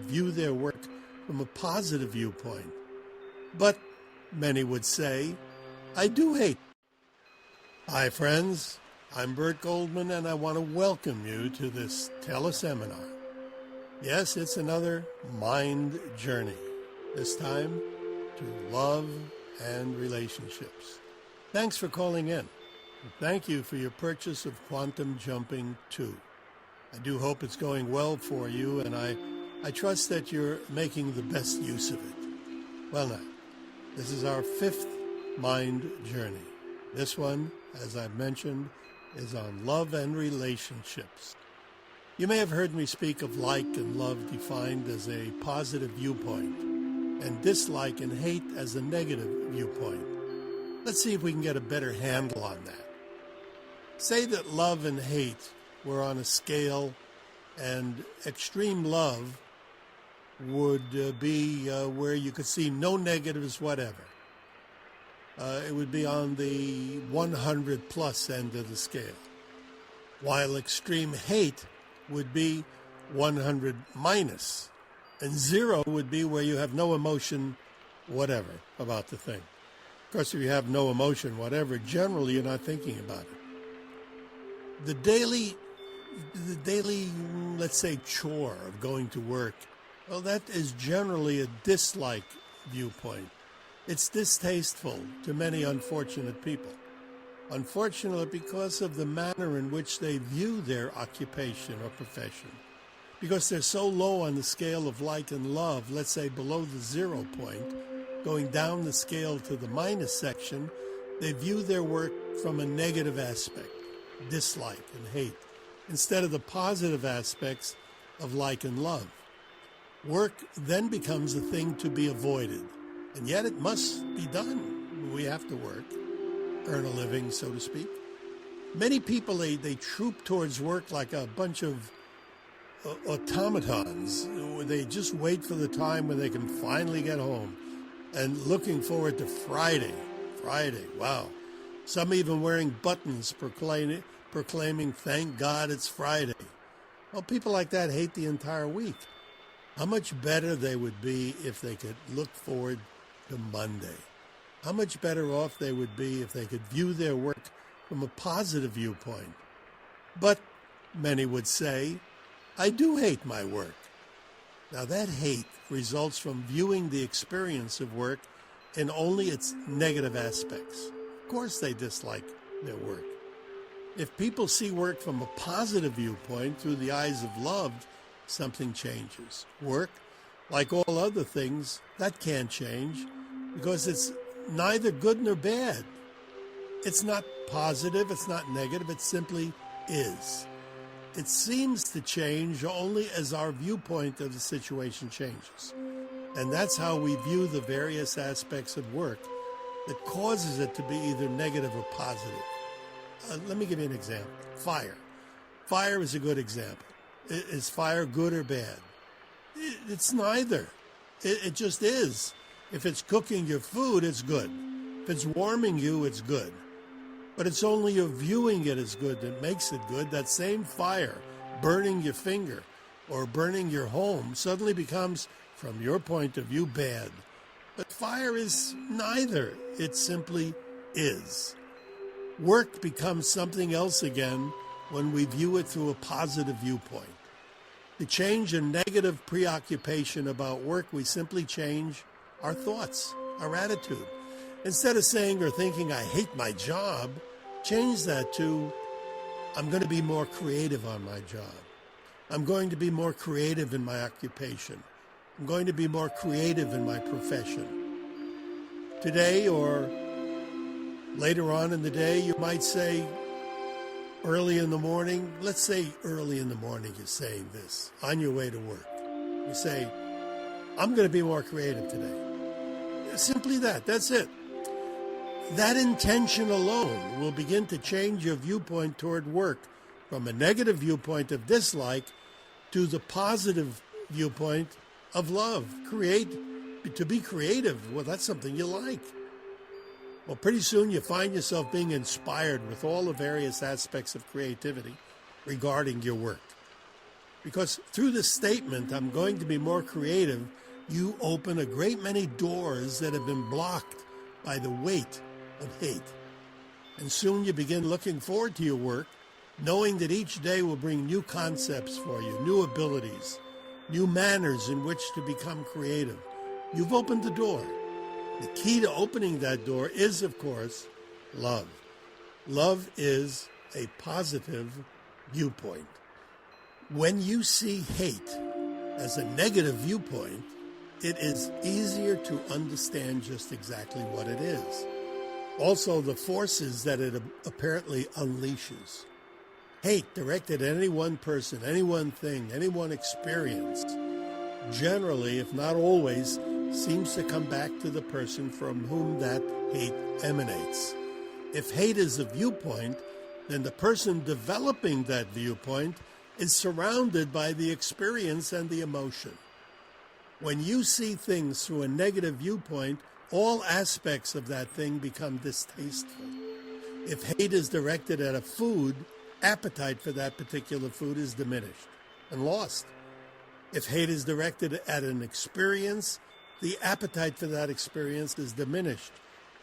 view their work from a positive viewpoint. But many would say, I do hate. Hi, friends. I'm Bert Goldman, and I want to welcome you to this teleseminar. Yes, it's another mind journey, this time to love and relationships. Thanks for calling in. And thank you for your purchase of Quantum Jumping 2. I do hope it's going well for you, and I trust that you're making the best use of it. Well now, this is our fifth mind journey. This one, as I've mentioned, is on love and relationships. You may have heard me speak of like and love defined as a positive viewpoint, and dislike and hate as a negative viewpoint. Let's see if we can get a better handle on that. Say that love and hate were on a scale, and extreme love would be where you could see no negatives whatever. It would be on the 100 plus end of the scale, while extreme hate would be 100 minus, and 0 would be where you have no emotion whatever about the thing. Of course, if you have no emotion whatever, generally you're not thinking about it. The daily, let's say, chore of going to work, well, that is generally a dislike viewpoint. It's distasteful to many unfortunate people. Unfortunate because of the manner in which they view their occupation or profession. Because they're so low on the scale of like and love, let's say below the 0 point, going down the scale to the minus section, they view their work from a negative aspect, dislike and hate, instead of the positive aspects of like and love. Work then becomes a thing to be avoided, and yet it must be done. We have to work, earn a living, so to speak. Many people, they troop towards work like a bunch of automatons. They just wait for the time when they can finally get home, and looking forward to Friday, wow. Some even wearing buttons proclaiming, thank God it's Friday. Well, people like that hate the entire week. How much better they would be if they could look forward to Monday. How much better off they would be if they could view their work from a positive viewpoint. But many would say, I do hate my work. Now that hate results from viewing the experience of work in only its negative aspects. Of course they dislike their work. If people see work from a positive viewpoint through the eyes of love, something changes. Work, like all other things, that can't change because it's neither good nor bad. It's not positive, it's not negative, it simply is. It seems to change only as our viewpoint of the situation changes. And that's how we view the various aspects of work that causes it to be either negative or positive. Let me give you an example. Fire. Fire is a good example. Is fire good or bad? It's neither. It just is. If it's cooking your food, it's good. If it's warming you, it's good. But it's only your viewing it as good that makes it good. That same fire burning your finger or burning your home suddenly becomes, from your point of view, bad. But fire is neither. It simply is. Work becomes something else again when we view it through a positive viewpoint. To change a negative preoccupation about work, we simply change our thoughts, our attitude. Instead of saying or thinking, I hate my job, change that to, I'm going to be more creative on my job. I'm going to be more creative in my occupation. I'm going to be more creative in my profession. Today or later on in the day, you might say, early in the morning, let's say early in the morning you're saying this, on your way to work. You say, I'm going to be more creative today. Simply that, that's it. That intention alone will begin to change your viewpoint toward work from a negative viewpoint of dislike to the positive viewpoint of love. To be creative, well, that's something you like. Well, pretty soon you find yourself being inspired with all the various aspects of creativity regarding your work. Because through the statement, I'm going to be more creative, you open a great many doors that have been blocked by the weight of hate. And soon you begin looking forward to your work, knowing that each day will bring new concepts for you, new abilities, new manners in which to become creative. You've opened the door. The key to opening that door is, of course, love. Love is a positive viewpoint. When you see hate as a negative viewpoint, it is easier to understand just exactly what it is. Also, the forces that it apparently unleashes. Hate directed at any one person, any one thing, any one experience, generally, if not always, seems to come back to the person from whom that hate emanates. If hate is a viewpoint, then the person developing that viewpoint is surrounded by the experience and the emotion. When you see things through a negative viewpoint, all aspects of that thing become distasteful. If hate is directed at a food, appetite for that particular food is diminished and lost. If hate is directed at an experience, the appetite for that experience is diminished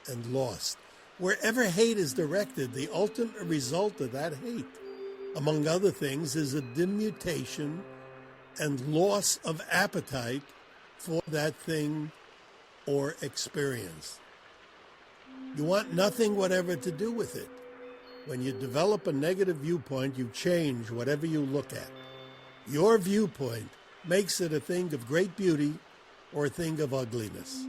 and lost. Wherever hate is directed, the ultimate result of that hate, among other things, is a diminution and loss of appetite for that thing or experience. You want nothing whatever to do with it. When you develop a negative viewpoint, you change whatever you look at. Your viewpoint makes it a thing of great beauty or a thing of ugliness.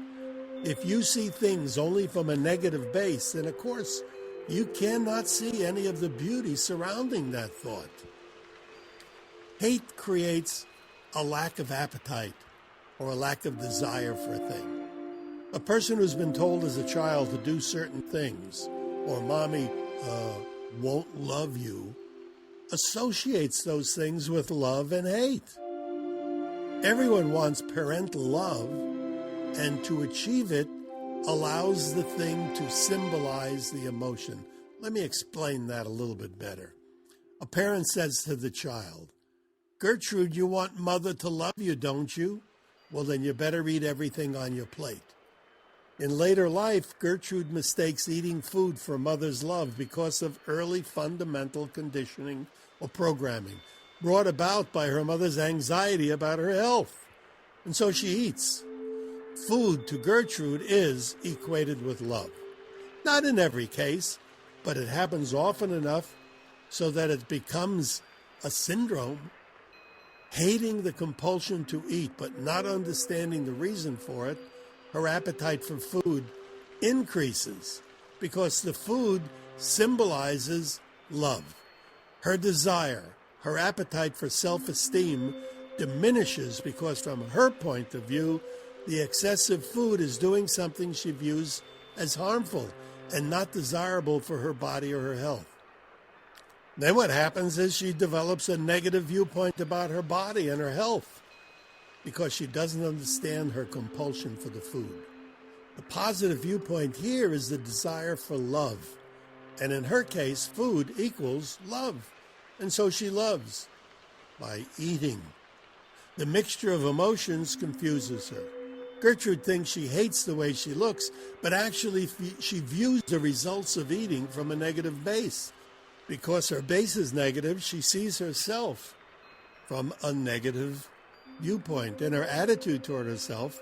If you see things only from a negative base, then of course you cannot see any of the beauty surrounding that thought. Hate creates a lack of appetite or a lack of desire for a thing. A person who's been told as a child to do certain things, or mommy won't love you, associates those things with love and hate. Everyone wants parental love, and to achieve it allows the thing to symbolize the emotion. Let me explain that a little bit better. A parent says to the child, "Gertrude, you want mother to love you, don't you? Well, then you better eat everything on your plate." In later life, Gertrude mistakes eating food for mother's love because of early fundamental conditioning or programming brought about by her mother's anxiety about her health. And so she eats. Food to Gertrude is equated with love. Not in every case, but it happens often enough so that it becomes a syndrome. Hating the compulsion to eat, but not understanding the reason for it, her appetite for food increases because the food symbolizes love. Her desire, her appetite for self-esteem diminishes because from her point of view, the excessive food is doing something she views as harmful and not desirable for her body or her health. Then what happens is she develops a negative viewpoint about her body and her health because she doesn't understand her compulsion for the food. The positive viewpoint here is the desire for love. And in her case, food equals love. And so she loves by eating. The mixture of emotions confuses her. Gertrude thinks she hates the way she looks, but actually she views the results of eating from a negative base. Because her base is negative, she sees herself from a negative viewpoint, and her attitude toward herself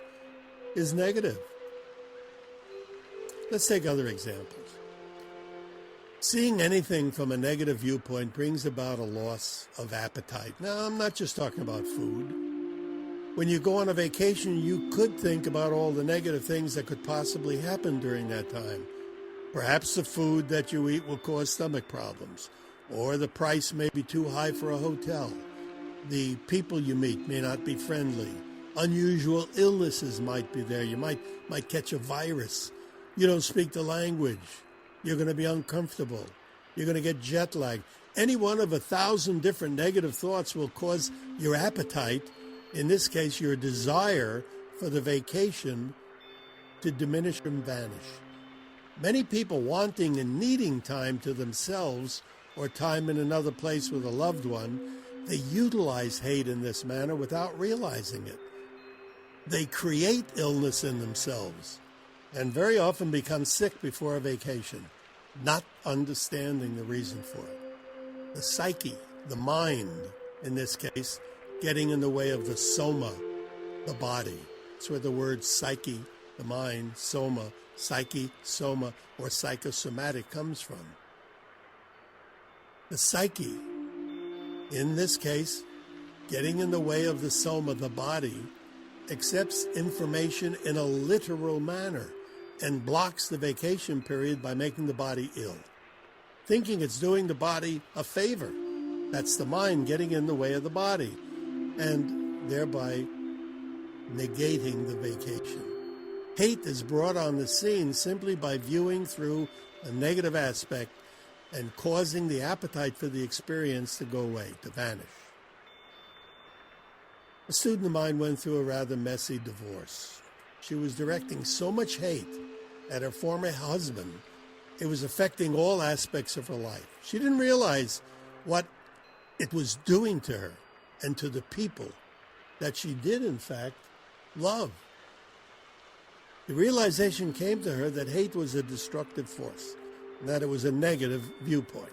is negative. Let's take other examples. Seeing anything from a negative viewpoint brings about a loss of appetite. Now, I'm not just talking about food. When you go on a vacation, you could think about all the negative things that could possibly happen during that time. Perhaps the food that you eat will cause stomach problems, or the price may be too high for a hotel. The people you meet may not be friendly. Unusual illnesses might be there. You might catch a virus. You don't speak the language. You're going to be uncomfortable. You're going to get jet lag. Any one of 1,000 different negative thoughts will cause your appetite, in this case your desire for the vacation, to diminish and vanish. Many people wanting and needing time to themselves or time in another place with a loved one They utilize hate in this manner without realizing it. They create illness in themselves and very often become sick before a vacation, not understanding the reason for it. The psyche, the mind, in this case, getting in the way of the soma, the body. That's where the word psyche, the mind, soma, psyche, soma, or psychosomatic comes from. The psyche, in this case, getting in the way of the soma, the body, accepts information in a literal manner and blocks the vacation period by making the body ill, thinking it's doing the body a favor. That's the mind getting in the way of the body and thereby negating the vacation. Hate is brought on the scene simply by viewing through a negative aspect and causing the appetite for the experience to go away, to vanish. A student of mine went through a rather messy divorce. She was directing so much hate at her former husband, it was affecting all aspects of her life. She didn't realize what it was doing to her and to the people that she did, in fact, love. The realization came to her that hate was a destructive force, and that it was a negative viewpoint.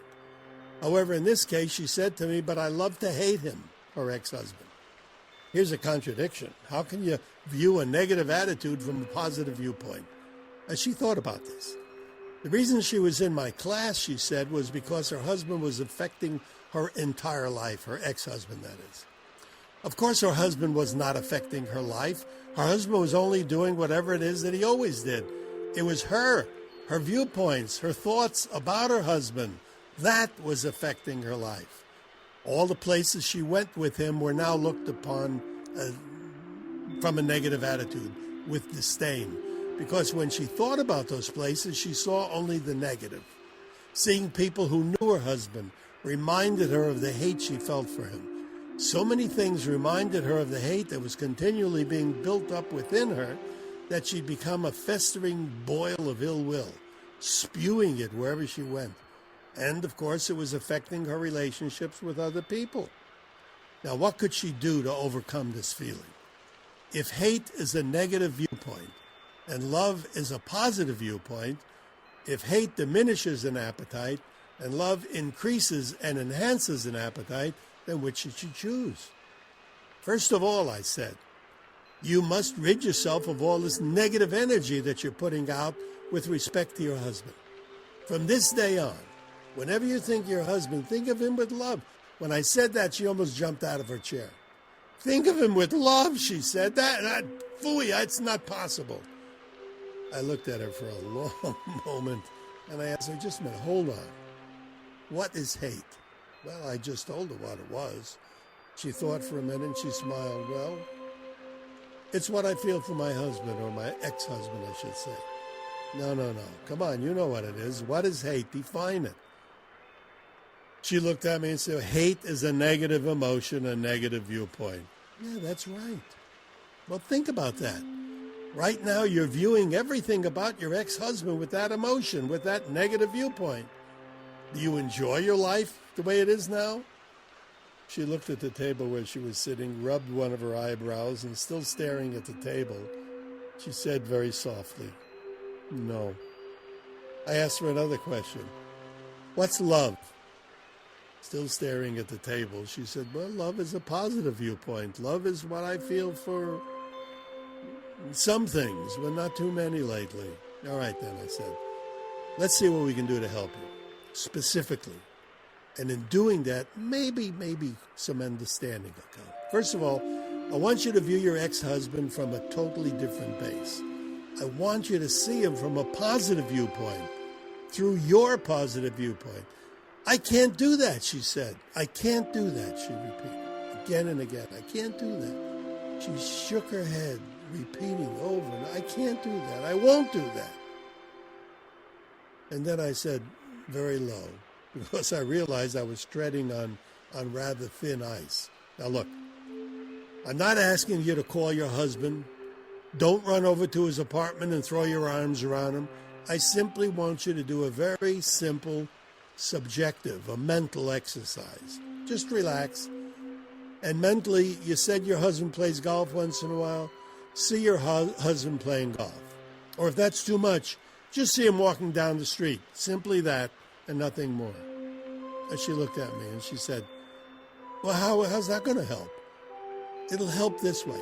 However, in this case, she said to me, "But I love to hate him," her ex-husband. Here's a contradiction. How can you view a negative attitude from a positive viewpoint? As she thought about this, the reason she was in my class, she said, was because her husband was affecting her entire life, her ex-husband, that is. Of course, her husband was not affecting her life. Her husband was only doing whatever it is that he always did. It was her viewpoints, her thoughts about her husband, that was affecting her life. All the places she went with him were now looked upon from a negative attitude, with disdain. Because when she thought about those places, she saw only the negative. Seeing people who knew her husband reminded her of the hate she felt for him. So many things reminded her of the hate that was continually being built up within her that she'd become a festering boil of ill will, spewing it wherever she went. And, of course, it was affecting her relationships with other people. Now, what could she do to overcome this feeling? If hate is a negative viewpoint and love is a positive viewpoint, if hate diminishes an appetite and love increases and enhances an appetite, then which should she choose? First of all, I said, you must rid yourself of all this negative energy that you're putting out with respect to your husband. From this day on, whenever you think your husband, think of him with love. When I said that, she almost jumped out of her chair. Think of him with love, she said. That phooey, that's not possible. I looked at her for a long moment, and I asked her, just a minute, hold on. What is hate? Well, I just told her what it was. She thought for a minute, and she smiled. Well, it's what I feel for my husband, or my ex-husband, I should say. No. Come on, you know what it is. What is hate? Define it. She looked at me and said, hate is a negative emotion, a negative viewpoint. Yeah, that's right. Well, think about that. Right now, you're viewing everything about your ex-husband with that emotion, with that negative viewpoint. Do you enjoy your life the way it is now? She looked at the table where she was sitting, rubbed one of her eyebrows, and still staring at the table, she said very softly, no. I asked her another question. What's love? Still staring at the table, she said, well, love is a positive viewpoint. Love is what I feel for some things, but not too many lately. All right, then, I said, let's see what we can do to help you, specifically. And in doing that, maybe some understanding will come. First of all, I want you to view your ex-husband from a totally different base. I want you to see him from a positive viewpoint, through your positive viewpoint. I can't do that, she said. I can't do that, she repeated again and again. I can't do that. She shook her head, repeating over and over, I can't do that. I won't do that. And then I said, very low, because I realized I was treading on rather thin ice. Now look, I'm not asking you to call your husband. Don't run over to his apartment and throw your arms around him. I simply want you to do a very simple, subjective, a mental exercise. Just relax And mentally, you said your husband plays golf once in a while. See your husband playing golf. Or if that's too much, just see him walking down the street. Simply that and nothing more. And she looked at me and she said, well, how's that going to help? It'll help this way.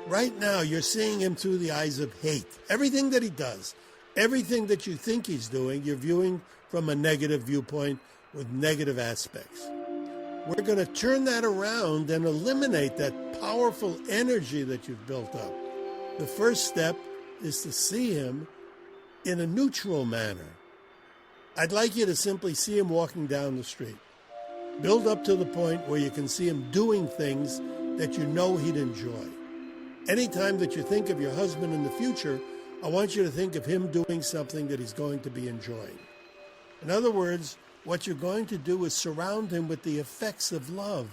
Right now, you're seeing him through the eyes of hate. Everything that he does, everything that you think he's doing, you're viewing from a negative viewpoint with negative aspects. We're going to turn that around and eliminate that powerful energy that you've built up. The first step is to see him in a neutral manner. I'd like you to simply see him walking down the street. Build up to the point where you can see him doing things that you know he'd enjoy. Anytime that you think of your husband in the future, I want you to think of him doing something that he's going to be enjoying. In other words, what you're going to do is surround him with the effects of love.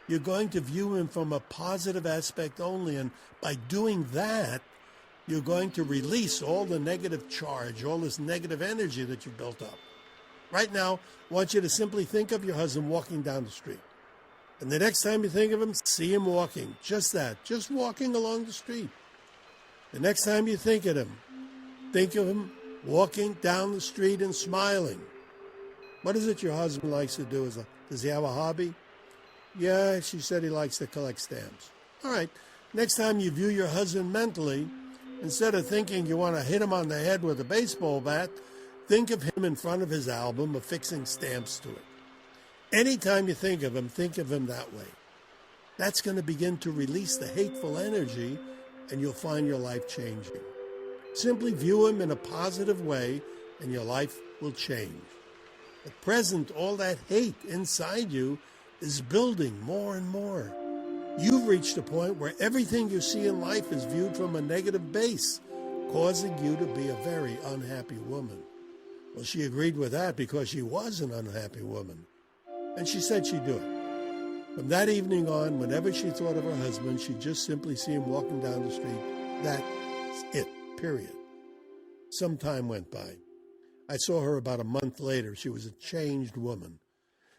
You're going to view him from a positive aspect only, and by doing that, you're going to release all the negative charge, all this negative energy that you've built up. Right now, I want you to simply think of your husband walking down the street. And the next time you think of him, see him walking. Just that, just walking along the street. The next time you think of him walking down the street and smiling. What is it your husband likes to do? Does he have a hobby? Yeah, she said he likes to collect stamps. All right, next time you view your husband mentally, instead of thinking you want to hit him on the head with a baseball bat, think of him in front of his album affixing stamps to it. Anytime you think of him that way. That's going to begin to release the hateful energy, and you'll find your life changing. Simply view him in a positive way, and your life will change. At present, all that hate inside you is building more and more. You've reached a point where everything you see in life is viewed from a negative base, causing you to be a very unhappy woman. Well, she agreed with that because she was an unhappy woman. And she said she'd do it. From that evening on, whenever she thought of her husband, she'd just simply see him walking down the street. That's it, period. Some time went by. I saw her about a month later. She was a changed woman.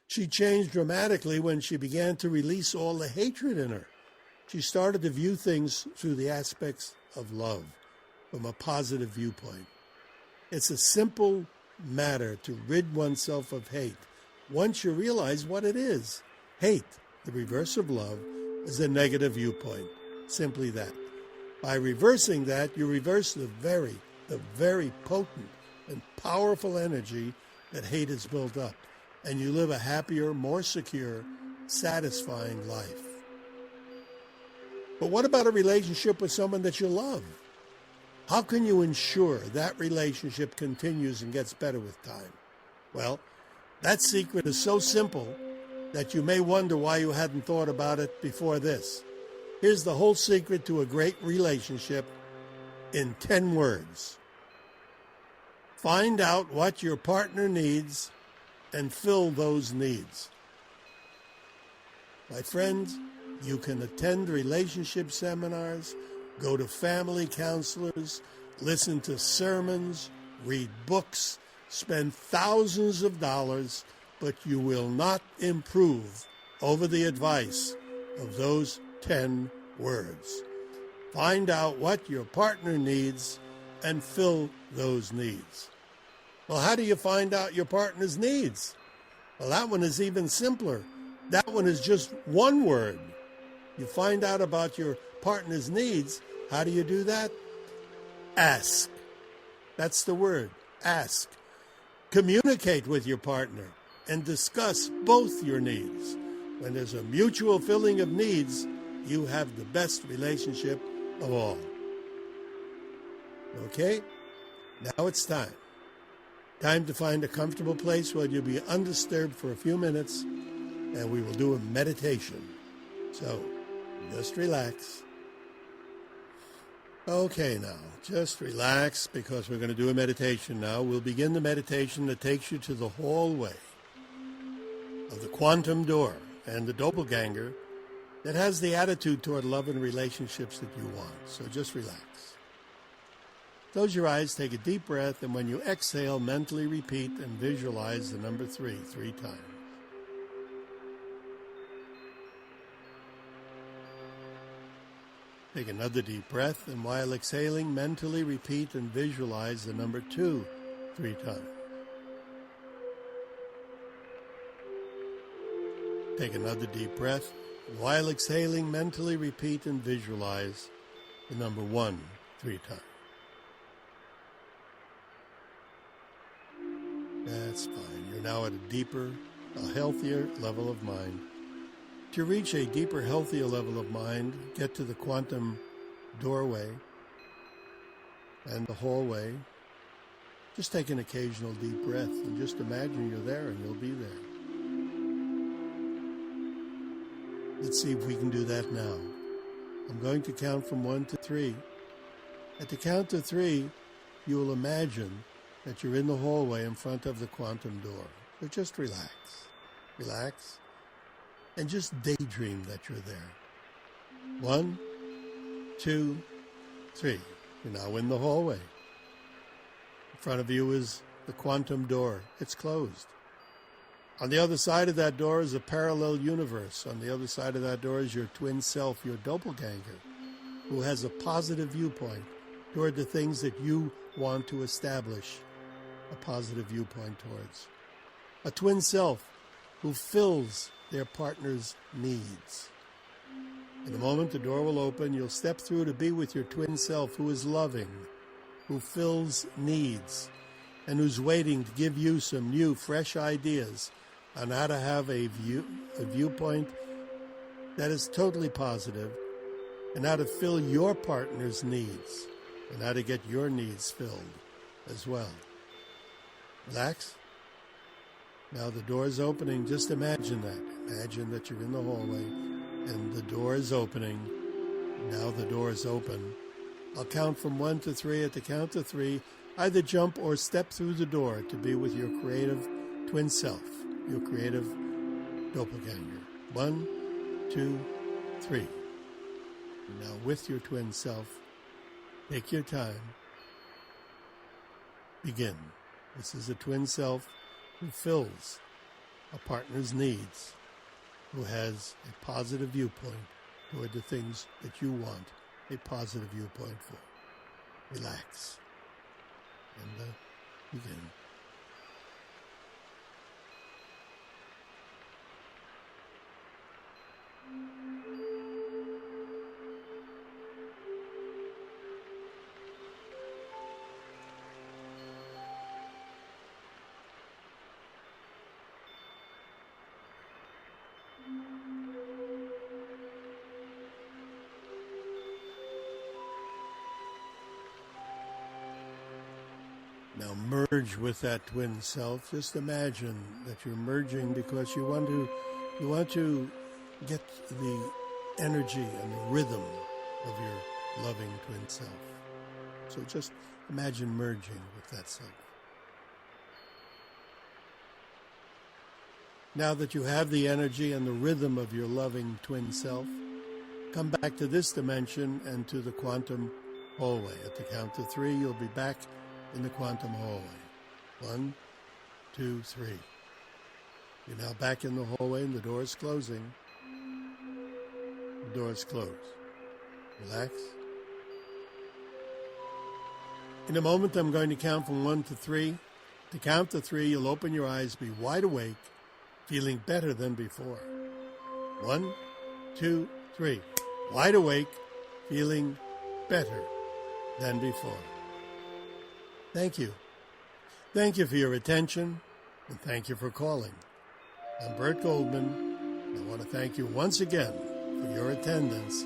She changed dramatically when she began to release all the hatred in her. She started to view things through the aspects of love, from a positive viewpoint. It's a simple matter to rid oneself of hate. Once you realize what it is, hate, the reverse of love, is a negative viewpoint. Simply that. By reversing that, you reverse the very potent and powerful energy that hate has built up, and you live a happier, more secure, satisfying life. But what about a relationship with someone that you love? How can you ensure that relationship continues and gets better with time? Well, that secret is so simple that you may wonder why you hadn't thought about it before this. Here's the whole secret to a great relationship in 10 words. Find out what your partner needs and fill those needs. My friends, you can attend relationship seminars, go to family counselors, listen to sermons, read books, spend thousands of dollars, but you will not improve over the advice of those 10 words. Find out what your partner needs and fill those needs. Well, how do you find out your partner's needs? Well, that one is even simpler. That one is just one word. You find out about your partner's needs. How do you do that? Ask. That's the word. Ask. Communicate with your partner and discuss both your needs. When there's a mutual filling of needs, you have the best relationship of all. Okay? Now it's time. Time to find a comfortable place where you'll be undisturbed for a few minutes, and we will do a meditation. So, just relax. Okay, now, just relax because we're going to do a meditation now. We'll begin the meditation that takes you to the hallway of the quantum door and the doppelganger that has the attitude toward love and relationships that you want. So just relax. Close your eyes, take a deep breath, and when you exhale, mentally repeat and visualize the number 3 times. Take another deep breath, and while exhaling, mentally repeat and visualize the number 2 3 times. Take another deep breath. While exhaling, mentally repeat and visualize the number 1 3 times. That's fine. You're now at a healthier level of mind. To reach a deeper, healthier level of mind, get to the quantum doorway and the hallway. Just take an occasional deep breath and just imagine you're there and you'll be there. Let's see if we can do that now. I'm going to count from 1 to 3. At the count of 3, you will imagine that you're in the hallway in front of the quantum door. So just relax. Relax. And just daydream that you're there. 1, 2, 3. You're now in the hallway. In front of you is the quantum door. It's closed. On the other side of that door is a parallel universe. On the other side of that door is your twin self, your doppelganger, who has a positive viewpoint toward the things that you want to establish a positive viewpoint towards. A twin self who fills their partner's needs. In a moment, the door will open. You'll step through to be with your twin self, who is loving, who fills needs, and who's waiting to give you some new, fresh ideas on how to have a viewpoint that is totally positive, and how to fill your partner's needs, and how to get your needs filled as well. Relax. Now the door is opening. Just imagine that. Imagine that you're in the hallway and the door is opening. Now the door is open. I'll count from 1 to 3. At the count of 3, either jump or step through the door to be with your creative twin self, your creative doppelganger. 1, 2, 3. Now with your twin self, take your time. Begin. This is a twin self who fills a partner's needs, who has a positive viewpoint toward the things that you want a positive viewpoint for. Relax and begin. Now merge with that twin self. Just imagine that you're merging because you want to get the energy and the rhythm of your loving twin self. So just imagine merging with that self. Now that you have the energy and the rhythm of your loving twin self, come back to this dimension and to the quantum hallway. At the count of 3, you'll be back in the quantum hallway. 1, 2, 3. You're now back in the hallway and the door is closing. The door is closed. Relax. In a moment, I'm going to count from 1 to 3. To count to 3, you'll open your eyes, be wide awake, feeling better than before. 1, 2, 3. Wide awake, feeling better than before. Thank you. Thank you for your attention, and thank you for calling. I'm Bert Goldman. I want to thank you once again for your attendance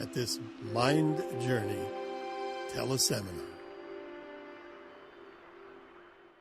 at this Mind Journey teleseminar.